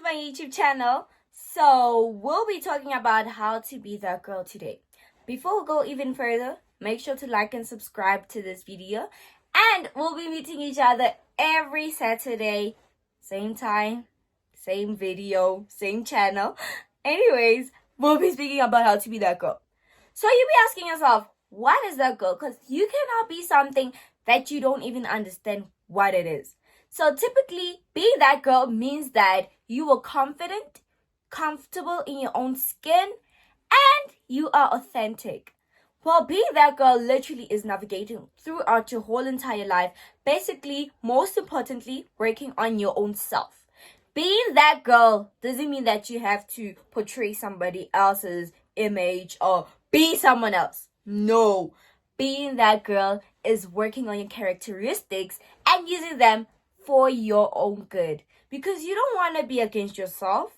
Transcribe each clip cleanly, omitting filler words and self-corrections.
my YouTube channel. So we'll be talking about how to be that girl today. Before we go even further, make sure to like and subscribe to this video. And we'll be meeting each other every Saturday. Same time, same video, same channel. Anyways, we'll be speaking about how to be that girl. So you'll be asking yourself, what is that girl? Because you cannot be something that you don't even understand what it is. So typically, being that girl means that you are confident, comfortable in your own skin, and you are authentic. Well, being that girl literally is navigating throughout your whole entire life. Basically, most importantly, working on your own self. Being that girl doesn't mean that you have to portray somebody else's image or be someone else. No. Being that girl is working on your characteristics and using them for your own good. Because you don't want to be against yourself.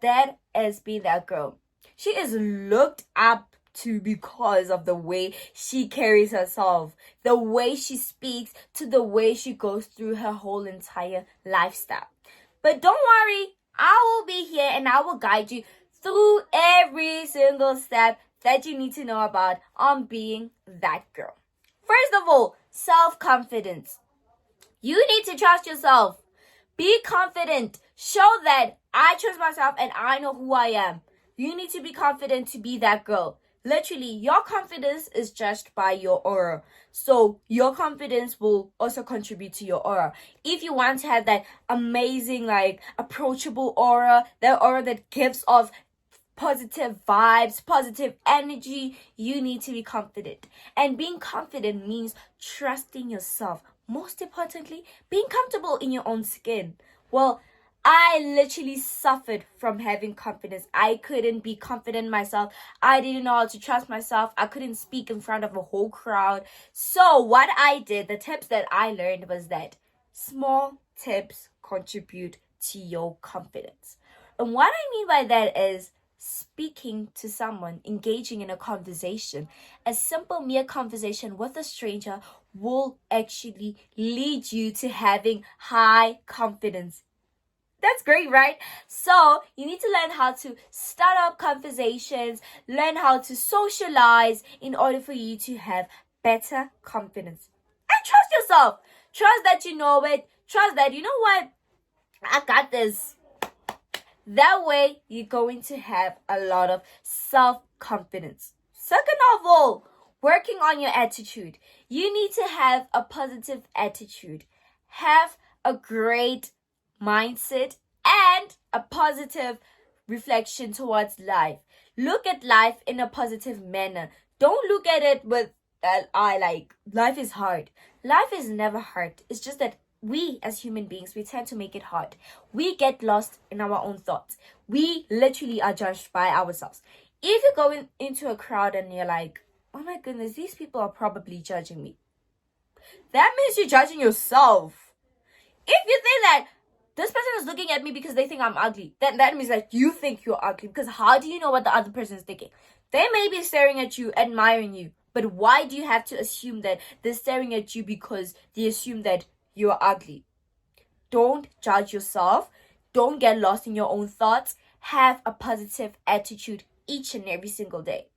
That is being that girl. She is looked up to because of the way she carries herself, the way she speaks, to the way she goes through her whole entire lifestyle. But don't worry, I will be here and I will guide you through every single step that you need to know about on being that girl. First of all, self-confidence. You need to trust yourself. Be confident. Show that I trust myself and I know who I am. You need to be confident to be that girl. Literally, your confidence is judged by your aura. So your confidence will also contribute to your aura. If you want to have that amazing, approachable aura, that aura that gives off positive vibes, positive energy, you need to be confident. And being confident means trusting yourself. Most importantly, being comfortable in your own skin. Well, I literally suffered from having confidence. I couldn't be confident myself. I didn't know how to trust myself. I couldn't speak in front of a whole crowd. So what I did, the tips that I learned was that small tips contribute to your confidence. And what I mean by that is speaking to someone, engaging in a conversation. A simple mere conversation with a stranger will actually lead you to having high confidence. That's great, right? So you need to learn how to start up conversations, learn how to socialize in order for you to have better confidence. And trust yourself. Trust that you know it. Trust that, you know what? I got this. That way, you're going to have a lot of self-confidence. Second of all, working on your attitude. You need to have a positive attitude. Have a great mindset and a positive reflection towards life. Look at life in a positive manner. Don't look at it with life is hard. Life is never hard. It's just that we as human beings, we tend to make it hard. We get lost in our own thoughts. We literally are judged by ourselves. If you go into a crowd and you're like, oh my goodness, these people are probably judging me, that means you're judging yourself. If you think that this person is looking at me because they think I'm ugly, then that means that you think you're ugly. Because how do you know what the other person is thinking? They may be staring at you, admiring you. But why do you have to assume that they're staring at you because they assume that you're ugly? Don't judge yourself. Don't get lost in your own thoughts. Have a positive attitude each and every single day.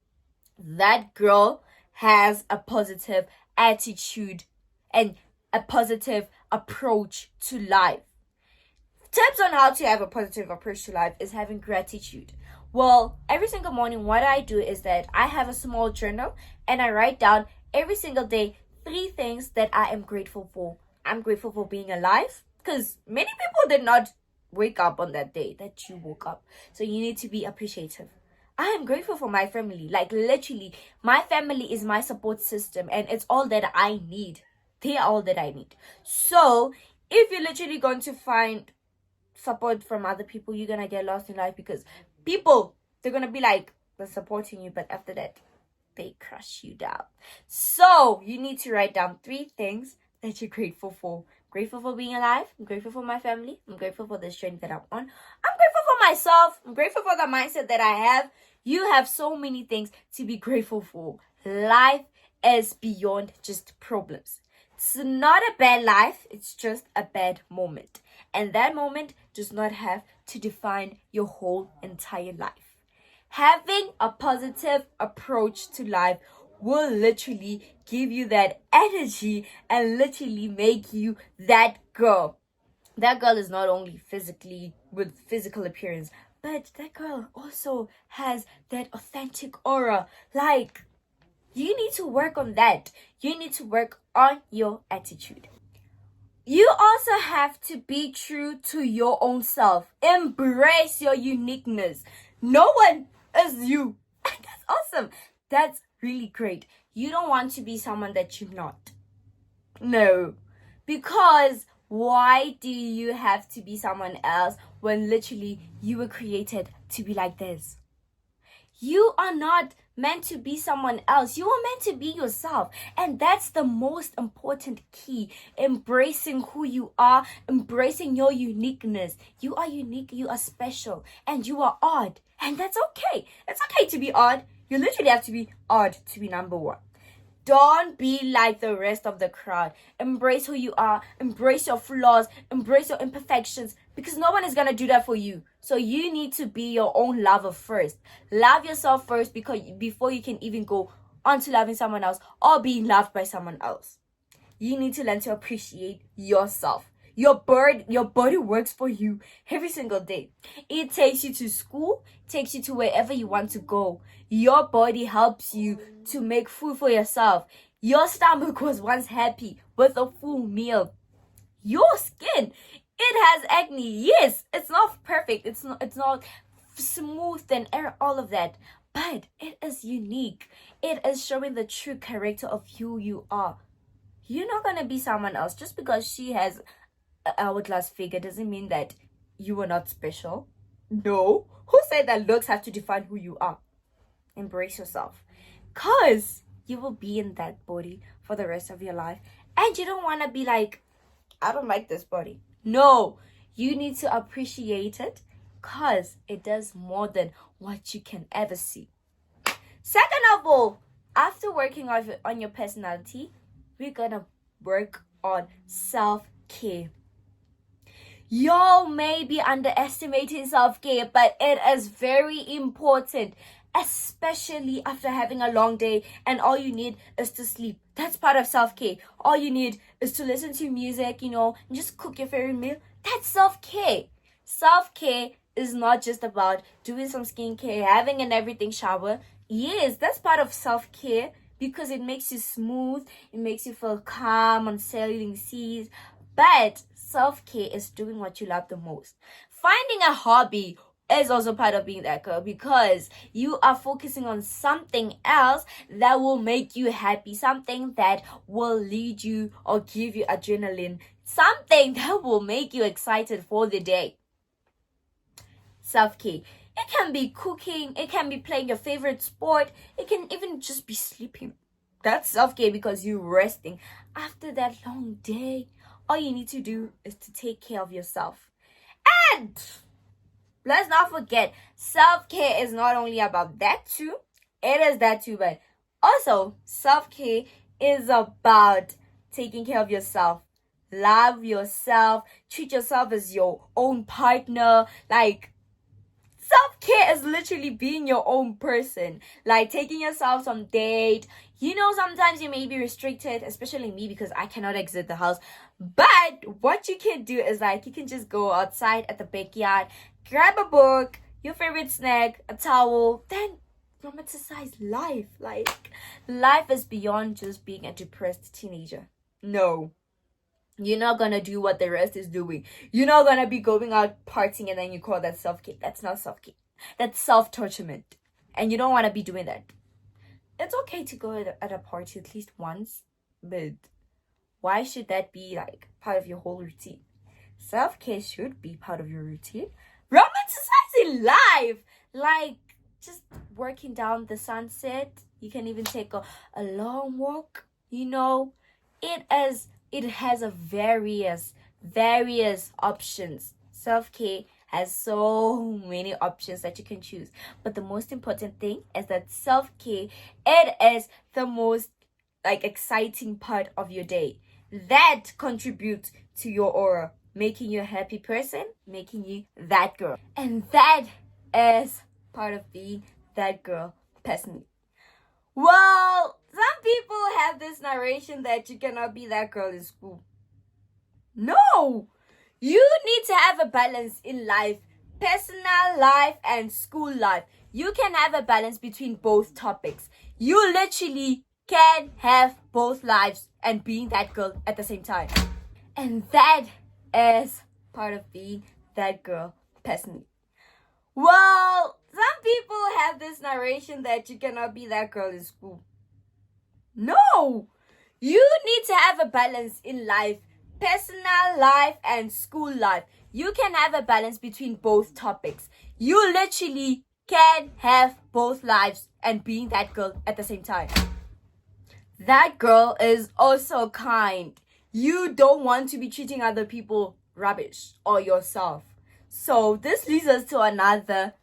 That girl has a positive attitude and a positive approach to life. Tips on how to have a positive approach to life is having gratitude. Well, every single morning, what I do is that I have a small journal and I write down every single day 3 things that I am grateful for. I'm grateful for being alive because many people did not wake up on that day that you woke up. So you need to be appreciative. I am grateful for my family. Literally, my family is my support system and it's all that I need. They are all that I need. So if you're literally going to find support from other people, you're gonna get lost in life because people, they're gonna be they're supporting you, but after that they crush you down. So you need to write down 3 things that you're grateful for. Grateful for being alive. I'm grateful for my family. I'm grateful for the strength that I'm on. I'm grateful for myself. I'm grateful for the mindset that I have. You have so many things to be grateful for. Life is beyond just problems. It's not a bad life. It's just a bad moment. And that moment does not have to define your whole entire life. Having a positive approach to life will literally give you that energy and literally make you that girl. That girl is not only physically with physical appearance, but that girl also has that authentic aura. Like, you need to work on that. You need to work on your attitude. You also have to be true to your own self. Embrace your uniqueness. No one is you. That's awesome. That's really great. You don't want to be someone that you're not. No. Because why do you have to be someone else when literally you were created to be like this? You are not meant to be someone else. You are meant to be yourself. And that's the most important key. Embracing who you are, embracing your uniqueness. You are unique, you are special, and you are odd. And that's okay. It's okay to be odd. You literally have to be odd to be number one. Don't be like the rest of the crowd. Embrace who you are. Embrace your flaws. Embrace your imperfections. Because no one is going to do that for you. So you need to be your own lover first. Love yourself first before you can even go on to loving someone else or being loved by someone else. You need to learn to appreciate yourself. Your body works for you every single day. It takes you to school, takes you to wherever you want to go. Your body helps you to make food for yourself. Your stomach was once happy with a full meal. Your skin, it has acne. Yes, it's not perfect. It's not smooth and all of that. But it is unique. It is showing the true character of who you are. You're not going to be someone else just because she has an hourglass figure doesn't mean that you are not special. No. Who said that looks have to define who you are? Embrace yourself. Because you will be in that body for the rest of your life. And you don't want to be like, I don't like this body. No. You need to appreciate it because it does more than what you can ever see. Second of all, after working on your personality, we're going to work on self-care. Y'all may be underestimating self-care, but it is very important, especially after having a long day and all you need is to sleep. That's part of self-care. All you need is to listen to music, and just cook your favorite meal. That's self-care. Self-care is not just about doing some skincare, having an everything shower. Yes, that's part of self-care because it makes you smooth. It makes you feel calm on sailing seas. But self-care is doing what you love the most. Finding a hobby is also part of being that girl because you are focusing on something else that will make you happy, something that will lead you or give you adrenaline, something that will make you excited for the day. Self-care. It can be cooking, it can be playing your favorite sport, it can even just be sleeping. That's self-care because you're resting. After that long day, all you need to do is to take care of yourself. And let's not forget, self-care is not only about that too. It is that too, but also self-care is about taking care of yourself. Love yourself. Treat yourself as your own partner. Like, self-care is literally being your own person. Like taking yourself on date. Sometimes you may be restricted, especially me because I cannot exit the house. But what you can do is you can just go outside at the backyard, grab a book, your favorite snack, a towel, then romanticize life. Like, life is beyond just being a depressed teenager. No. You're not gonna do what the rest is doing. You're not gonna be going out partying and then you call that self-care. That's not self-care. That's self-torturement. And you don't want to be doing that. It's okay to go at a party at least once, but why should that be part of your whole routine? Self-care should be part of your routine. Romanticizing life! Just working down the sunset. You can even take a long walk. It has a various options. Self-care has so many options that you can choose. But the most important thing is that self-care, it is the most exciting part of your day. That contributes to your aura. making you a happy person, making you that girl. And that is part of being that girl personally. Well, some people have this narration that you cannot be that girl in school. No! You need to have a balance in life, personal life and school life. You can have a balance between both topics. You literally can have both lives and being that girl at the same time. And that is part of being that girl personally. Well, some people have this narration that you cannot be that girl in school. No! You need to have a balance in life, personal life and school life. You can have a balance between both topics. You literally can have both lives and being that girl at the same time. That girl is also kind. You don't want to be treating other people rubbish or yourself. So this leads us to another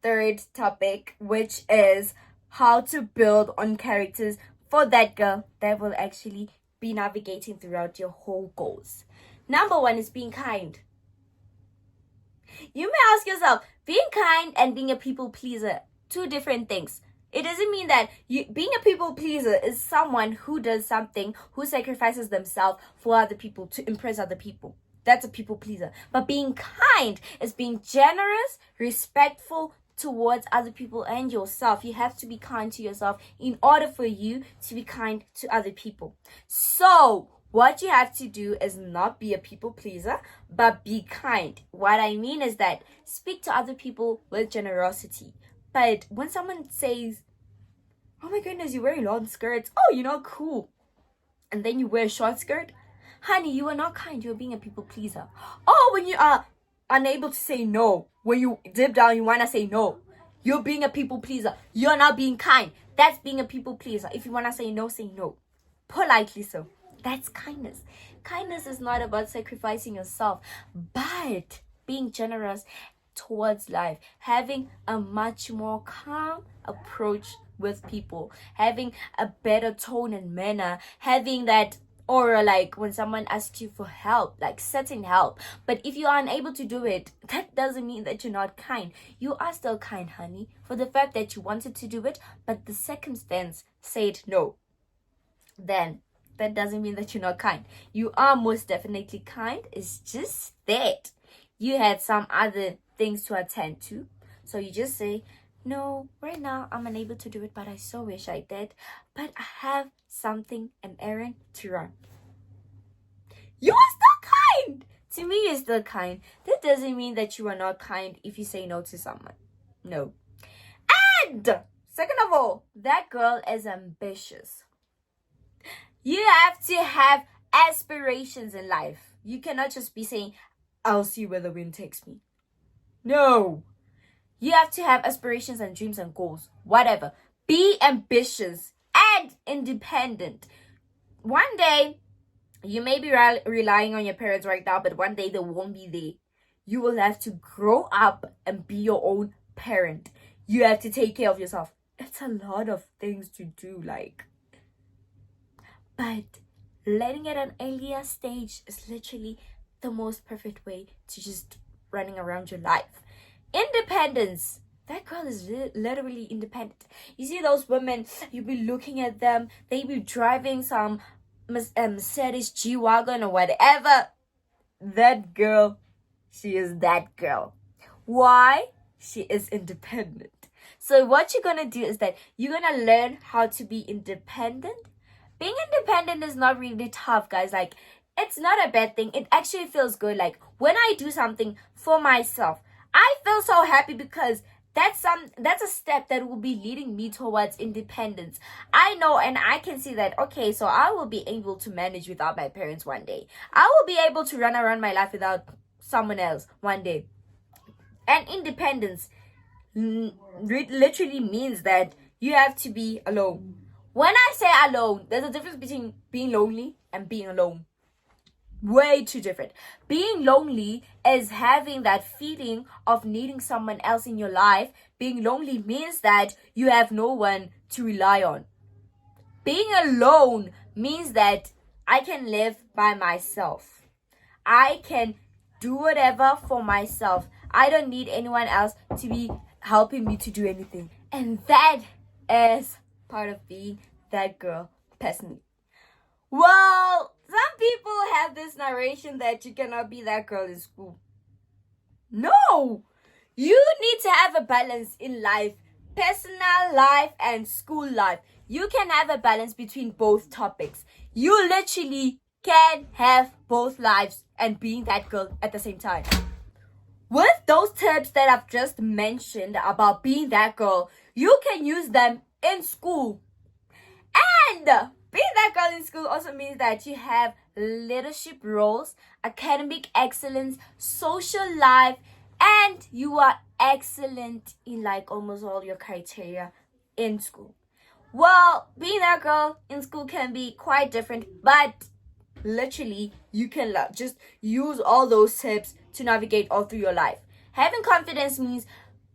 third topic, which is how to build on characters for that girl that will actually be navigating throughout your whole goals. Number one is being kind. You may ask yourself, being kind and being a people pleaser, two different things. It doesn't mean that being a people pleaser is someone who does something, who sacrifices themselves for other people to impress other people. That's a people pleaser. But being kind is being generous, respectful towards other people and yourself. You have to be kind to yourself in order for you to be kind to other people. So what you have to do is not be a people pleaser, but be kind. What I mean is that speak to other people with generosity. But when someone says, oh my goodness, you're wearing long skirts, oh, you're not cool, and then you wear a short skirt, honey, you are not kind. You're being a people pleaser. Oh, when you are unable to say no, when you dip down, you want to say no, you're being a people pleaser. You're not being kind. That's being a people pleaser. If you want to say no, say no. Politely so. That's kindness. Kindness is not about sacrificing yourself, but being generous towards life, having a much more calm approach with people, having a better tone and manner, having that aura, like when someone asks you for help, like certain help. But if you are unable to do it, that doesn't mean that you're not kind. You are still kind, honey, for the fact that you wanted to do it, but the circumstance said no. Then that doesn't mean that you're not kind. You are most definitely kind. It's just that you had some other things to attend to. So you just say, no, right now I'm unable to do it, but I so wish I did. But I have something, an errand to run. You are still kind. To me, you're still kind. That doesn't mean that you are not kind if you say no to someone. No. And second of all, that girl is ambitious. You have to have aspirations in life. You cannot just be saying, I'll see where the wind takes me. No. You have to have aspirations and dreams and goals. Whatever. Be ambitious and independent. One day, you may be relying on your parents right now, but one day they won't be there. You will have to grow up and be your own parent. You have to take care of yourself. It's a lot of things to do, but letting it at an earlier stage is literally the most perfect way to just running around your life. Independence. That girl is literally independent. You see those women, you be looking at them, they be driving some Mercedes G-Wagon or whatever. That girl, she is that girl. Why? She is independent. So what you're going to do is that you're going to learn how to be independent. Being independent is not really tough, guys. It's not a bad thing. It actually feels good. When I do something for myself, I feel so happy because that's a step that will be leading me towards independence. I know and I can see that, okay, so I will be able to manage without my parents one day. I will be able to run around my life without someone else one day. And independence literally means that you have to be alone. When I say alone, there's a difference between being lonely and being alone. Way too different. Being lonely is having that feeling of needing someone else in your life. Being lonely means that you have no one to rely on. Being alone means that I can live by myself. I can do whatever for myself. I don't need anyone else to be helping me to do anything. And that is part of being that girl, personally. Well, some people have this narration that you cannot be that girl in school. No! You need to have a balance in life, personal life and school life. You can have a balance between both topics. You literally can have both lives and being that girl at the same time. With those tips that I've just mentioned about being that girl, you can use them in school. And being that girl in school also means that you have leadership roles, academic excellence, social life, and you are excellent in like almost all your criteria in school. Well, being that girl in school can be quite different, but literally you can just use all those tips to navigate all through your life. Having confidence means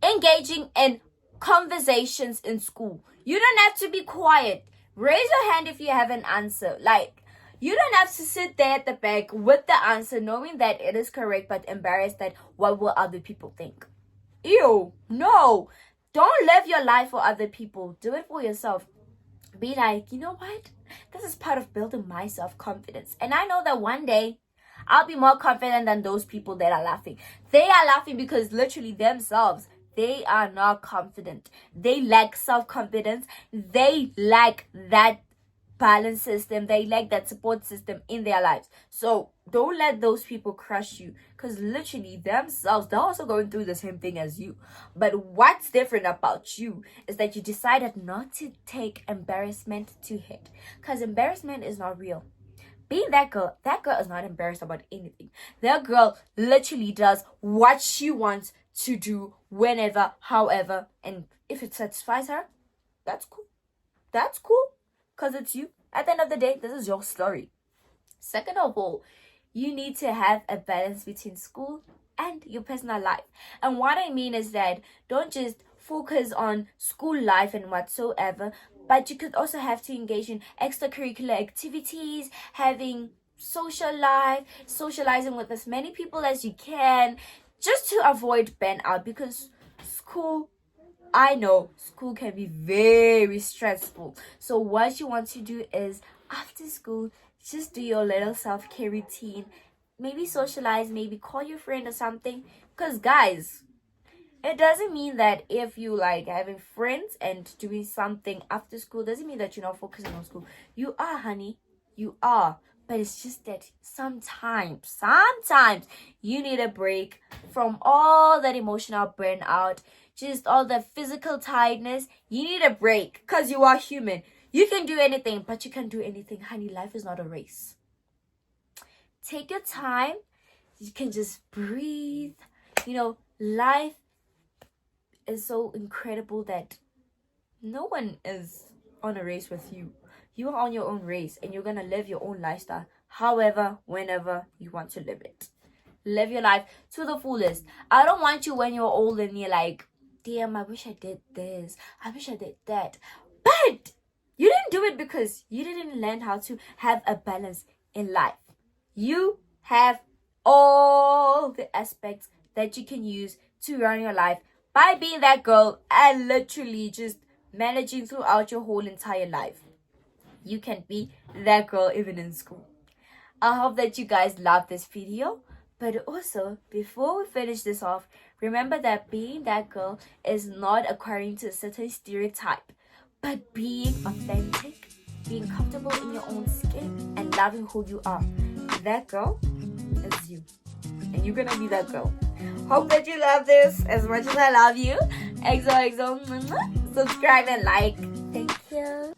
engaging in conversations in school. You don't have to be quiet. Raise your hand if you have an answer. Like, you don't have to sit there at the back with the answer knowing that it is correct but embarrassed that what will other people think. Ew, no. Don't live your life for other people. Do it for yourself. Be like, you know what? This is part of building my self-confidence. And I know that one day I'll be more confident than those people that are laughing. They are laughing because literally themselves, they are not confident. They lack self-confidence. They lack that balance system. They lack that support system in their lives. So don't let those people crush you, because literally themselves, they're also going through the same thing as you. But what's different about you is that you decided not to take embarrassment to hit, because embarrassment is not real. Being that girl is not embarrassed about anything. That girl literally does what she wants to do whenever, however, and if it satisfies her, that's cool. That's cool, because it's you. At the end of the day, this is your story. Second of all, you need to have a balance between school and your personal life. And what I mean is that don't just focus on school life and whatsoever, but you could also have to engage in extracurricular activities, having social life, socializing with as many people as you can, just to avoid burnout, because I know school can be very stressful. So what you want to do is, after school, just do your little self-care routine. Maybe socialize, maybe call your friend or something. Because guys, it doesn't mean that if you like having friends and doing something after school, doesn't mean that you're not focusing on school. You are, honey. You are. But it's just that sometimes you need a break from all that emotional burnout, just all the physical tiredness. You need a break because you are human. You can do anything, but you can't do anything. Honey, life is not a race. Take your time. You can just breathe. You know, life is so incredible that no one is on a race with you. You are on your own race and you're going to live your own lifestyle however, whenever you want to live it. Live your life to the fullest. I don't want you when you're old and you're like, damn, I wish I did this. I wish I did that. But you didn't do it because you didn't learn how to have a balance in life. You have all the aspects that you can use to run your life by being that girl and literally just managing throughout your whole entire life. You can be that girl even in school. I hope that you guys love this video. But also, before we finish this off, remember that being that girl is not acquiring to a certain stereotype, but being authentic, being comfortable in your own skin, and loving who you are. That girl is you. And you're gonna be that girl. Hope that you love this as much as I love you. XOXO. Subscribe and like. Thank you.